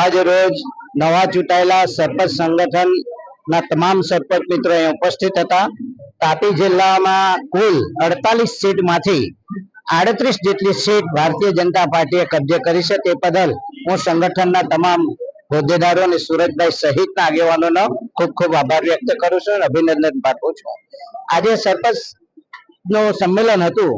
આજ રોજ નવા ચૂંટાયેલા સરપંચ સંગઠનના તમામ સરપંચ મિત્રો અહીં ઉપસ્થિત હતા। તાપી જિલ્લામાં કુલ 48 સીટમાંથી 38 જેટલી સીટ ભારતીય જનતા પાર્ટીએ કબજે કરી છે। તે બદલ હું સંગઠનના તમામ હોદ્દેદારો અને સુરજભાઈ સહિતના આગેવાનોનો ખૂબ ખૂબ આભાર વ્યક્ત કરું છું અને અભિનંદન પાઠવું છું। આજે સરપંચનું સંમેલન હતું।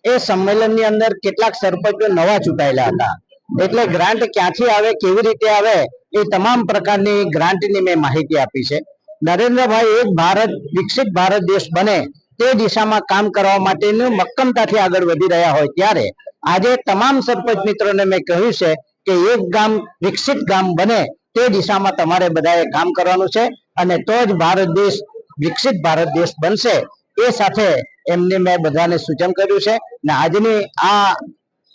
એ સંમેલનની અંદર કેટલાક સરપંચો નવા ચૂંટાયેલા હતા, એટલે ગ્રાન્ટ ક્યાંથી આવે, કેવી રીતે આવે, એ તમામ પ્રકારની ગ્રાન્ટની મેં માહિતી આપી છે। નરેન્દ્રભાઈ એક ભારત, વિકસિત ભારત દેશ બને તે દિશામાં કામ કરવા માટેનું મક્કમતાથી આગળ વધી રહ્યા હોય ત્યારે આજે તમામ સરપંચ મિત્રોને મેં કહ્યું છે કે એક ગામ વિકસિત ગામ બને તે દિશામાં તમારે બધાએ કામ કરવાનું છે અને તો જ ભારત દેશ વિકસિત ભારત દેશ બનશે। એ સાથે એમને મેં બધાને સૂચન કર્યું છે ને આજની આ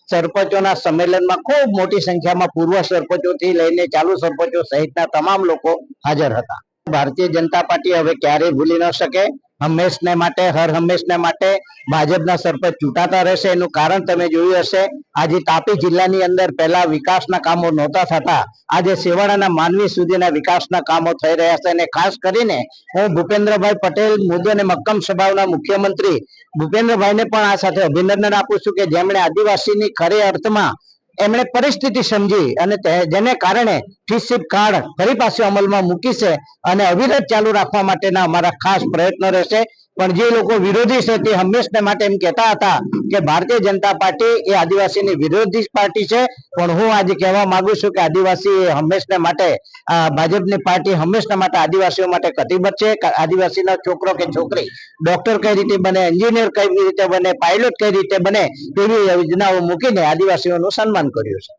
સરપંચોના સંમેલનમાં ખૂબ મોટી સંખ્યામાં પૂર્વ સરપંચોથી લઈને ચાલુ સરપંચો સહિતના તમામ લોકો હાજર હતા। ભારતીય જનતા પાર્ટી હવે ક્યારેય ભૂલી ન શકે। હંમેશને માટે, હર હંમેશને માટે ભાજપના સરપંચ ચૂંટાતા રહેશે। એનું કારણ તમે જોયું હશે, આજે તાપી જિલ્લાની અંદર પહેલા વિકાસના કામો નહોતા થતા, આજે સેવાડાના માનવી સુધીના વિકાસના કામો થઈ રહ્યા છે। અને ખાસ કરીને હું ભૂપેન્દ્રભાઈ પટેલ મુદ્દે અને મક્કમ સ્વભાવના મુખ્યમંત્રી ભૂપેન્દ્રભાઈને પણ આ સાથે અભિનંદન આપું છું કે જેમણે આદિવાસીની ખરી અર્થમાં એમણે પરિસ્થિતિ સમજી અને જેને કારણે ફીસશીપ કાર્ડ ફરી પાછું અમલમાં મૂકી છે અને અવિરત ચાલુ રાખવા માટેના અમારા ખાસ પ્રયત્નો રહેશે। પણ જે લોકો વિરોધી છે તે હંમેશને માટે એમ કહેતા હતા કે ભારતીય જનતા પાર્ટી એ આદિવાસીની વિરોધી પાર્ટી છે, પણ હું આજે કહેવા માંગુ છું કે આદિવાસી હંમેશને માટે ભાજપની પાર્ટી હંમેશના માટે આદિવાસીઓ માટે કટિબદ્ધ છે। આદિવાસીનો છોકરો કે છોકરી ડોક્ટર કઈ રીતે બને, એન્જિનિયર કઈ રીતે બને, પાયલોટ કઈ રીતે બને તેવી યોજનાઓ મૂકીને આદિવાસીઓનું સન્માન કર્યું છે।